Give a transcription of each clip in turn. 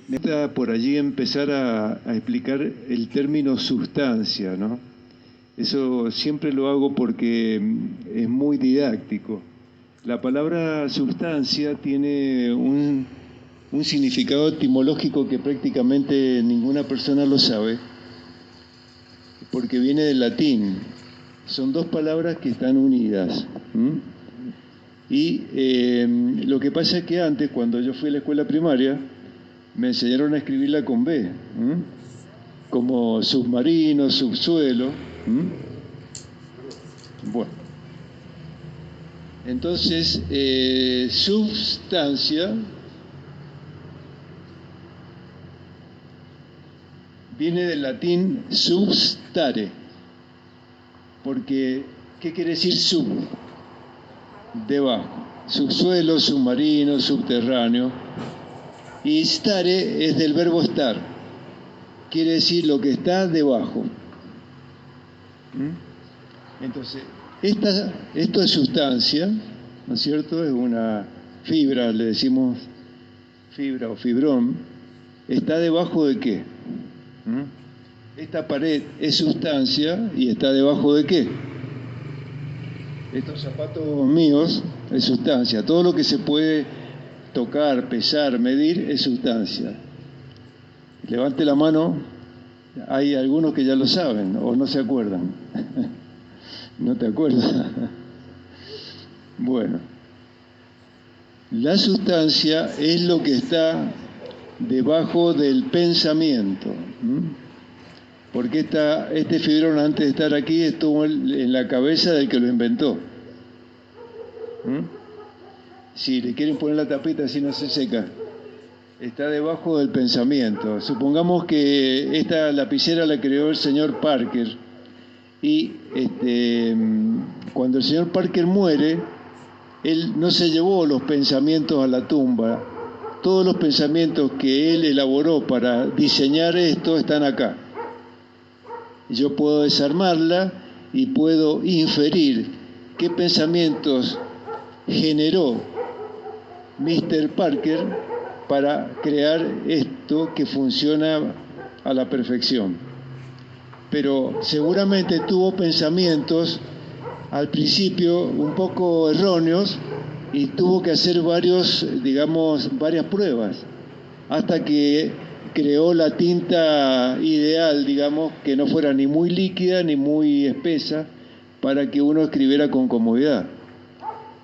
Me gusta por allí empezar a explicar el término sustancia, ¿no? Eso siempre lo hago porque es muy didáctico. La palabra sustancia tiene un significado etimológico que prácticamente ninguna persona lo sabe, porque viene del latín. Son dos palabras que están unidas. Y lo que pasa es que antes, cuando yo fui a la escuela primaria, me enseñaron a escribirla con B, como submarino, subsuelo. Bueno, entonces, substancia viene del latín substare, porque, ¿qué quiere decir sub? Debajo. Subsuelo, submarino, subterráneo. Y stare es del verbo estar, quiere decir lo que está debajo. Entonces, esto es sustancia, ¿no es cierto? Es una fibra, le decimos fibra o fibrón. ¿Está debajo de qué? Esta pared es sustancia y está debajo de qué? Estos zapatos míos es sustancia. Todo lo que se puede tocar, pesar, medir es sustancia. Levante la mano. Hay algunos que ya lo saben o no se acuerdan. ¿No te acuerdas? Bueno, la sustancia es lo que está debajo del pensamiento. Porque este fibrón, antes de estar aquí, estuvo en la cabeza del que lo inventó. Si le quieren poner la tapita así no se seca. Está debajo del pensamiento. Supongamos que esta lapicera la creó el señor Parker. Y cuando el señor Parker muere, él no se llevó los pensamientos a la tumba. Todos los pensamientos que él elaboró para diseñar esto están acá. Yo puedo desarmarla y puedo inferir qué pensamientos generó Mr. Parker para crear esto que funciona a la perfección. Pero seguramente tuvo pensamientos al principio un poco erróneos y tuvo que hacer varias pruebas hasta que creó la tinta ideal, que no fuera ni muy líquida ni muy espesa para que uno escribiera con comodidad.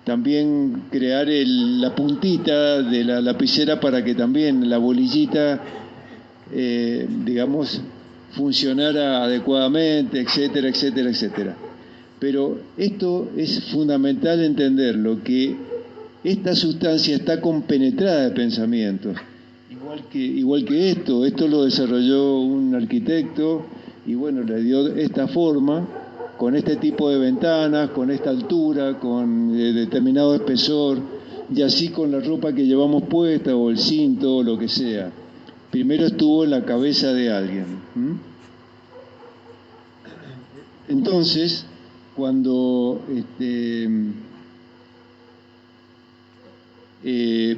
También crear la puntita de la lapicera para que también la bolillita, funcionara adecuadamente, etcétera, etcétera, etcétera. Pero esto es fundamental entenderlo, que esta sustancia está compenetrada de pensamientos. Igual que esto lo desarrolló un arquitecto y bueno, le dio esta forma, con este tipo de ventanas, con esta altura, con determinado espesor, y así con la ropa que llevamos puesta o el cinto o lo que sea. Primero estuvo en la cabeza de alguien. Entonces, cuando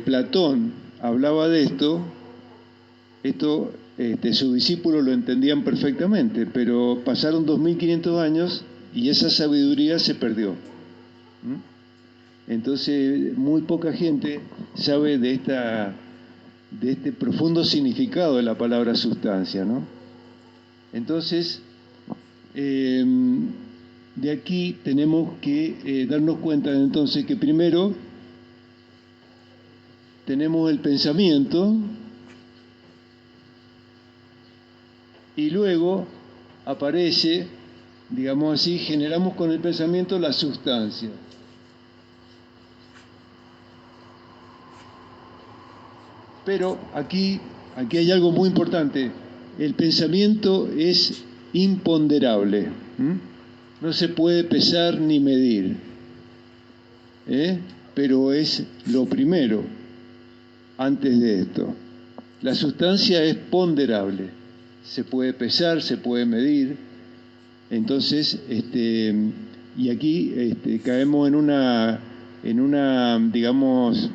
Platón hablaba de esto, sus discípulos lo entendían perfectamente, pero pasaron 2500 años y esa sabiduría se perdió. Entonces, muy poca gente sabe de este profundo significado de la palabra sustancia, ¿no? Entonces, de aquí tenemos que darnos cuenta entonces que primero tenemos el pensamiento y luego aparece, digamos así, generamos con el pensamiento la sustancia. Pero aquí hay algo muy importante. El pensamiento es imponderable. No se puede pesar ni medir. Pero es lo primero antes de esto. La sustancia es ponderable. Se puede pesar, se puede medir. Entonces, y aquí caemos en una digamos,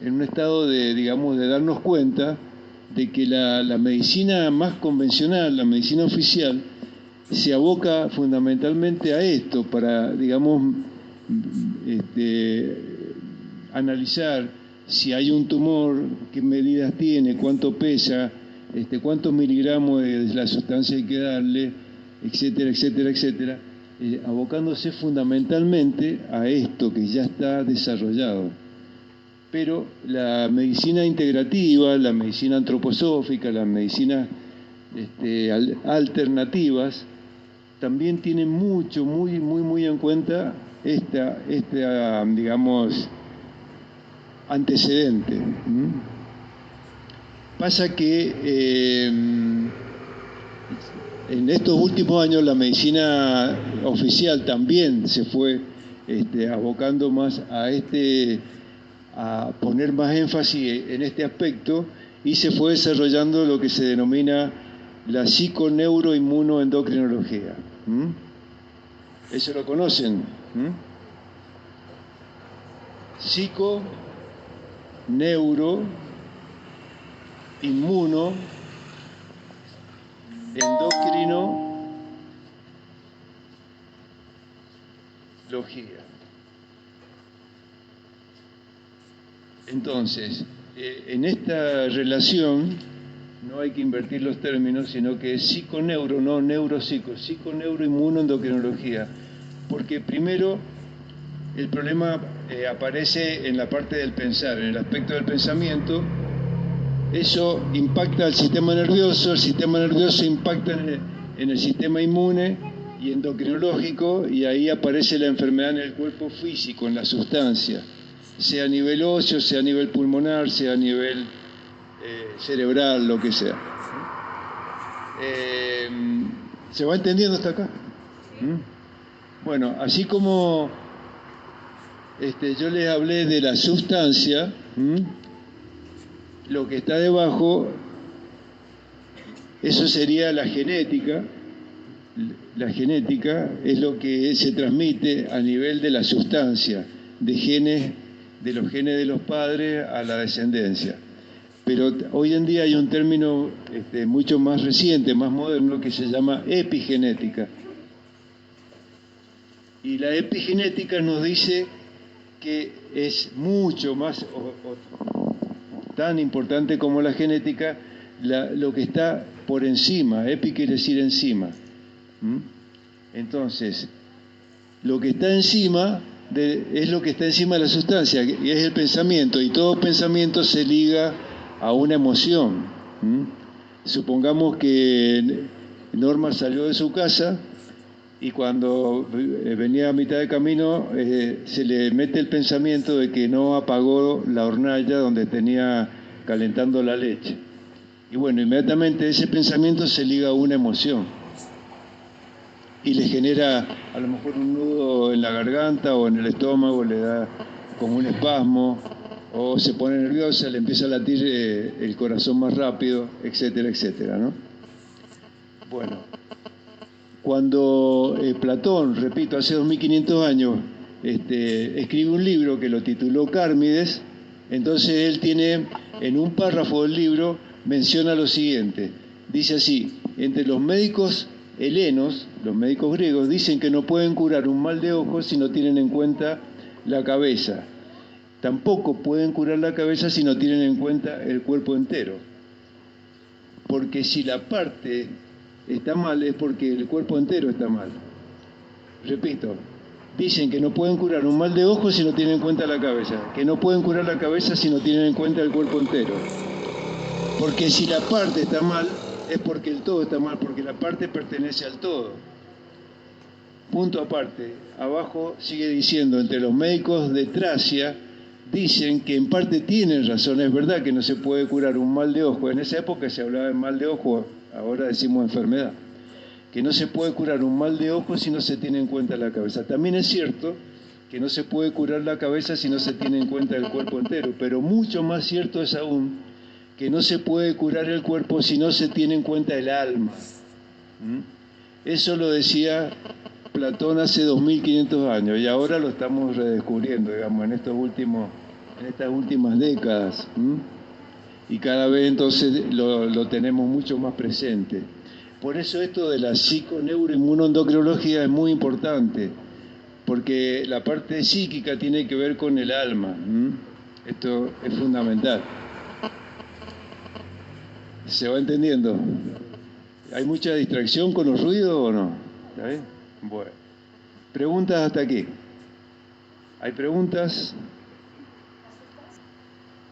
en un estado de, digamos, de darnos cuenta de que la medicina más convencional, la medicina oficial, se aboca fundamentalmente a esto, para, digamos, analizar si hay un tumor, qué medidas tiene, cuánto pesa, cuántos miligramos de la sustancia hay que darle, etcétera, etcétera, etcétera, abocándose fundamentalmente a esto que ya está desarrollado. Pero la medicina integrativa, la medicina antroposófica, las medicinas alternativas, también tienen muy en cuenta digamos, antecedente. Pasa que en estos últimos años la medicina oficial también se fue abocando más a poner más énfasis en este aspecto, y se fue desarrollando lo que se denomina la psiconeuroinmunoendocrinología. ¿Eso lo conocen? Psico, neuro, inmuno, endocrinología. Entonces, en esta relación no hay que invertir los términos, sino que es psiconeuro, no neuropsico, psiconeuroinmunoendocrinología. Porque primero el problema aparece en la parte del pensar, en el aspecto del pensamiento. Eso impacta al sistema nervioso, el sistema nervioso impacta en el sistema inmune y endocrinológico, y ahí aparece la enfermedad en el cuerpo físico, en la sustancia, sea a nivel óseo, sea a nivel pulmonar, sea a nivel cerebral, lo que sea. ¿Se va entendiendo hasta acá? Bueno, así como yo les hablé de la sustancia, lo que está debajo, eso sería la genética. La genética es lo que se transmite a nivel de la sustancia, de los genes de los padres a la descendencia. Pero hoy en día hay un término mucho más reciente, más moderno, que se llama epigenética. Y la epigenética nos dice que es mucho más, tan importante como la genética, lo que está por encima. Epi quiere decir encima. Entonces, lo que está encima es lo que está encima de la sustancia, y es el pensamiento, y todo pensamiento se liga a una emoción. Supongamos que Norma salió de su casa y cuando venía a mitad de camino se le mete el pensamiento de que no apagó la hornalla donde tenía calentando la leche. Y bueno, inmediatamente ese pensamiento se liga a una emoción y le genera a lo mejor un nudo en la garganta o en el estómago, le da como un espasmo, o se pone nerviosa, le empieza a latir el corazón más rápido, etcétera, etcétera, ¿no? Bueno, cuando Platón, repito, hace 2500 años, escribe un libro que lo tituló Cármides, entonces él tiene, en un párrafo del libro, menciona lo siguiente, dice así: entre los médicos helenos, los médicos griegos, dicen que no pueden curar un mal de ojo si no tienen en cuenta la cabeza. Tampoco pueden curar la cabeza si no tienen en cuenta el cuerpo entero. Porque si la parte está mal es porque el cuerpo entero está mal. Repito, dicen que no pueden curar un mal de ojo si no tienen en cuenta la cabeza, que no pueden curar la cabeza si no tienen en cuenta el cuerpo entero. Porque si la parte está mal es porque el todo está mal, porque la parte pertenece al todo. Punto aparte, abajo sigue diciendo, entre los médicos de Tracia dicen que en parte tienen razón, es verdad que no se puede curar un mal de ojo, en esa época se hablaba de mal de ojo, ahora decimos enfermedad, que no se puede curar un mal de ojo si no se tiene en cuenta la cabeza. También es cierto que no se puede curar la cabeza si no se tiene en cuenta el cuerpo entero, pero mucho más cierto es aún que no se puede curar el cuerpo si no se tiene en cuenta el alma. Eso lo decía Platón hace 2500 años y ahora lo estamos redescubriendo, digamos, en estos últimos en estas últimas décadas. Y cada vez entonces lo tenemos mucho más presente. Por eso esto de la psiconeuroinmunoendocrinología es muy importante, porque la parte psíquica tiene que ver con el alma. Esto es fundamental. ¿Se va entendiendo? ¿Hay mucha distracción con los ruidos o no? ¿Está bien? Bueno. ¿Preguntas hasta aquí? ¿Hay preguntas?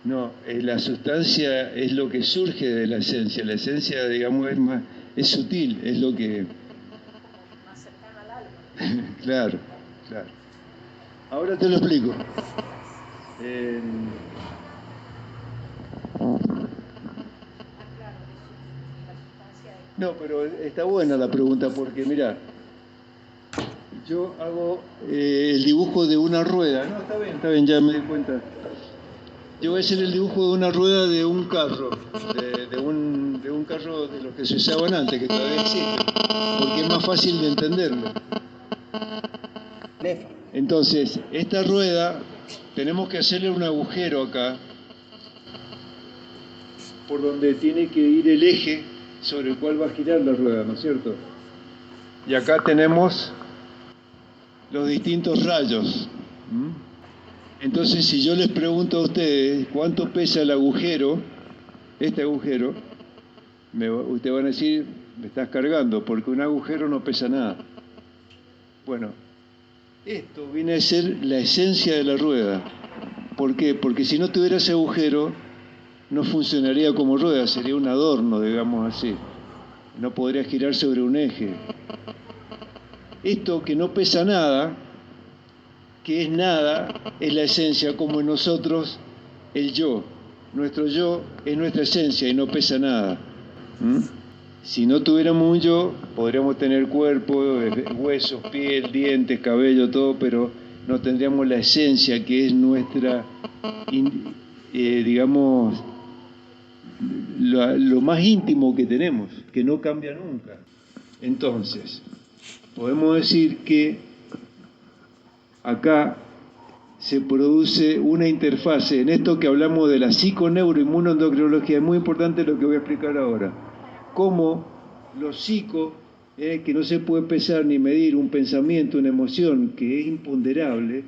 No, la sustancia es lo que surge de la esencia. La esencia, digamos, es sutil, es lo que... Más cercano al alma. Claro, claro. Ahora te lo explico. No, pero está buena la pregunta porque, mira, yo hago el dibujo de una rueda. No, está bien, ya me di cuenta. Yo voy a hacer el dibujo de una rueda de un carro, de un carro de los que se usaban antes, que todavía existen, porque es más fácil de entenderlo. Entonces, esta rueda, tenemos que hacerle un agujero acá, por donde tiene que ir el eje sobre el cual va a girar la rueda, ¿no es cierto? Y acá tenemos los distintos rayos. Entonces, si yo les pregunto a ustedes cuánto pesa el agujero, este agujero, ustedes van a decir, me estás cargando, porque un agujero no pesa nada. Bueno, esto viene a ser la esencia de la rueda. ¿Por qué? Porque si no tuviera ese agujero, no funcionaría como rueda, sería un adorno, digamos así. No podría girar sobre un eje. Esto que no pesa nada, que es nada, es la esencia, como en nosotros el yo. Nuestro yo es nuestra esencia y no pesa nada. Si no tuviéramos un yo, podríamos tener cuerpo, huesos, piel, dientes, cabello, todo, pero no tendríamos la esencia que es nuestra, digamos, lo más íntimo que tenemos, que no cambia nunca. Entonces, podemos decir que acá se produce una interfase. En esto que hablamos de la psiconeuroinmunoendocrinología, es muy importante lo que voy a explicar ahora. Cómo lo psico, que no se puede pesar ni medir, un pensamiento, una emoción que es imponderable,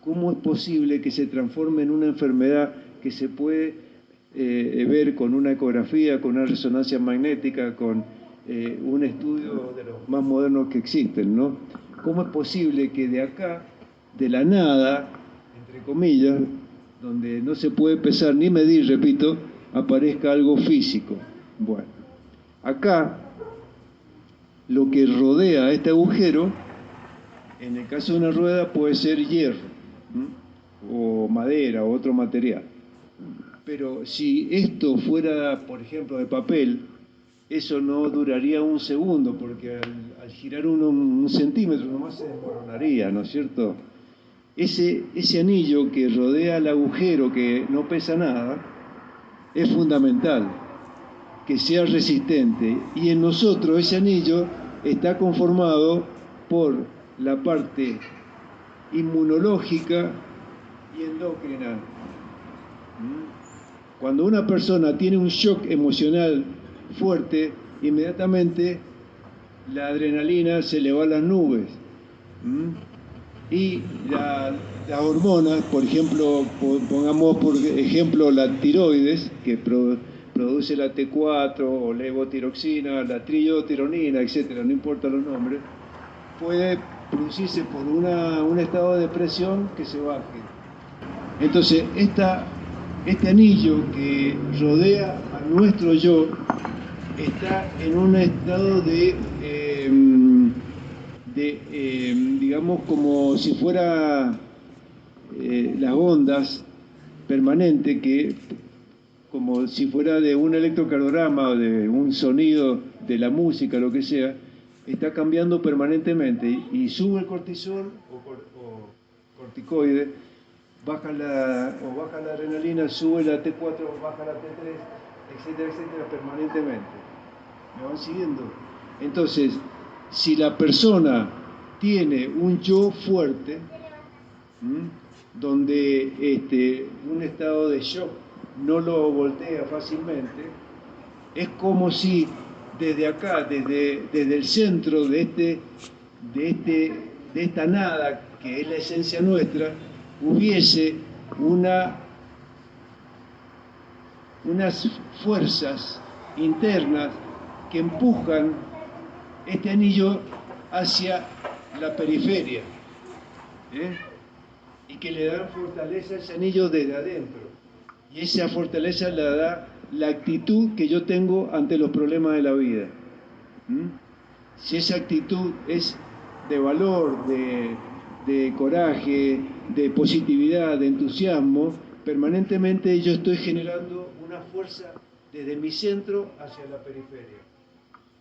cómo es posible que se transforme en una enfermedad que se puede ver con una ecografía, con una resonancia magnética, con un estudio de los más modernos que existen, ¿no? ¿Cómo es posible que de acá, de la nada, entre comillas, donde no se puede pesar ni medir, repito, aparezca algo físico? Bueno, acá lo que rodea este agujero, en el caso de una rueda puede ser hierro, o madera, o otro material. Pero si esto fuera, por ejemplo, de papel, eso no duraría un segundo, porque al girar un centímetro nomás se desmoronaría, ¿no es cierto? Ese anillo que rodea el agujero, que no pesa nada, es fundamental, que sea resistente. Y en nosotros ese anillo está conformado por la parte inmunológica y endocrina. Cuando una persona tiene un shock emocional fuerte, inmediatamente la adrenalina se le va a las nubes. Y las hormonas, por ejemplo, pongamos por ejemplo la tiroides, que produce la T4 o levotiroxina, la triiotironina, etcétera, no importa los nombres, puede producirse por un estado de depresión que se baje. Entonces, este anillo que rodea a nuestro yo está en un estado digamos, como si fuera las ondas permanente, que como si fuera de un electrocardiograma o de un sonido de la música, lo que sea, está cambiando permanentemente y sube el cortisol o corticoide, baja la adrenalina, sube la T4, baja la T3, etcétera, etcétera, permanentemente. ¿Me van siguiendo? Entonces, si la persona tiene un yo fuerte, donde un estado de shock no lo voltea fácilmente, es como si desde acá, desde el centro de esta nada, que es la esencia nuestra, hubiese unas fuerzas internas que empujan este anillo hacia la periferia, y que le dan fortaleza a ese anillo desde adentro. Y esa fortaleza la da la actitud que yo tengo ante los problemas de la vida. Si esa actitud es de valor, de coraje, de positividad, de entusiasmo, permanentemente yo estoy generando una fuerza desde mi centro hacia la periferia.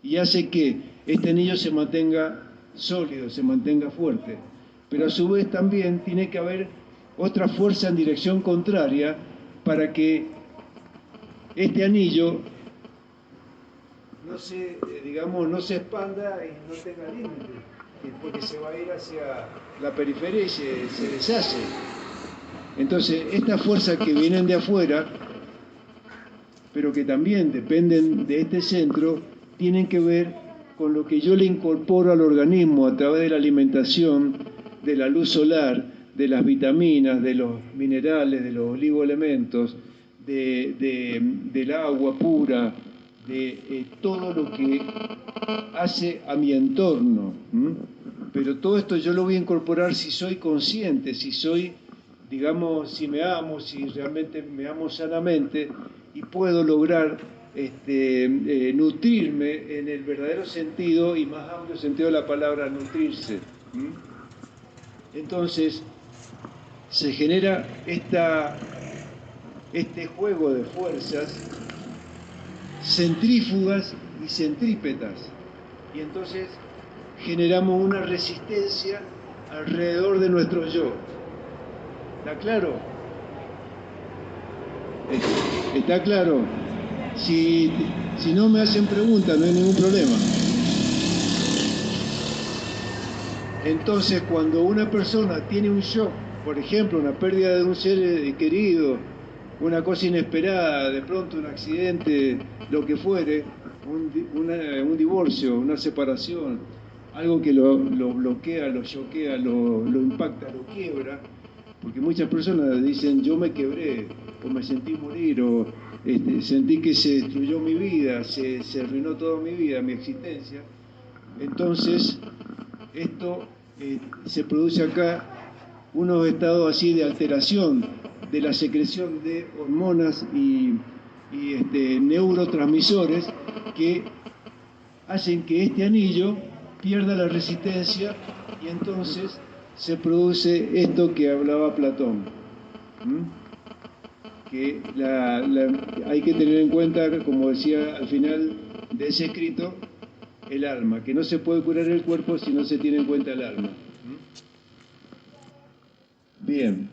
Y hace que este anillo se mantenga sólido, se mantenga fuerte. Pero a su vez también tiene que haber otra fuerza en dirección contraria para que este anillo no se, no se expanda y no tenga límites, porque se va a ir hacia la periferia y se deshace. Entonces, estas fuerzas que vienen de afuera, pero que también dependen de este centro, tienen que ver con lo que yo le incorporo al organismo a través de la alimentación, de la luz solar, de las vitaminas, de los minerales, de los oligoelementos, del agua pura, de todo lo que hace a mi entorno. Pero todo esto yo lo voy a incorporar si soy consciente, si soy, si me amo, si realmente me amo sanamente y puedo lograr nutrirme en el verdadero sentido y más amplio sentido de la palabra nutrirse. Entonces se genera este juego de fuerzas centrífugas y centrípetas, y entonces generamos una resistencia alrededor de nuestro yo. ¿Está claro? ¿Está claro? Si no me hacen preguntas, no hay ningún problema. Entonces, cuando una persona tiene un shock, por ejemplo, una pérdida de un ser querido, una cosa inesperada, de pronto un accidente, lo que fuere, un divorcio, una separación, algo que lo bloquea, lo choquea, lo impacta, lo quiebra, porque muchas personas dicen yo me quebré, o me sentí morir, o sentí que se destruyó mi vida, se arruinó toda mi vida, mi existencia. Entonces, esto se produce acá unos estados así de alteración de la secreción de hormonas y neurotransmisores que hacen que este anillo pierda la resistencia y entonces se produce esto que hablaba Platón. Que hay que tener en cuenta, como decía al final de ese escrito, el alma, que no se puede curar el cuerpo si no se tiene en cuenta el alma. Bien.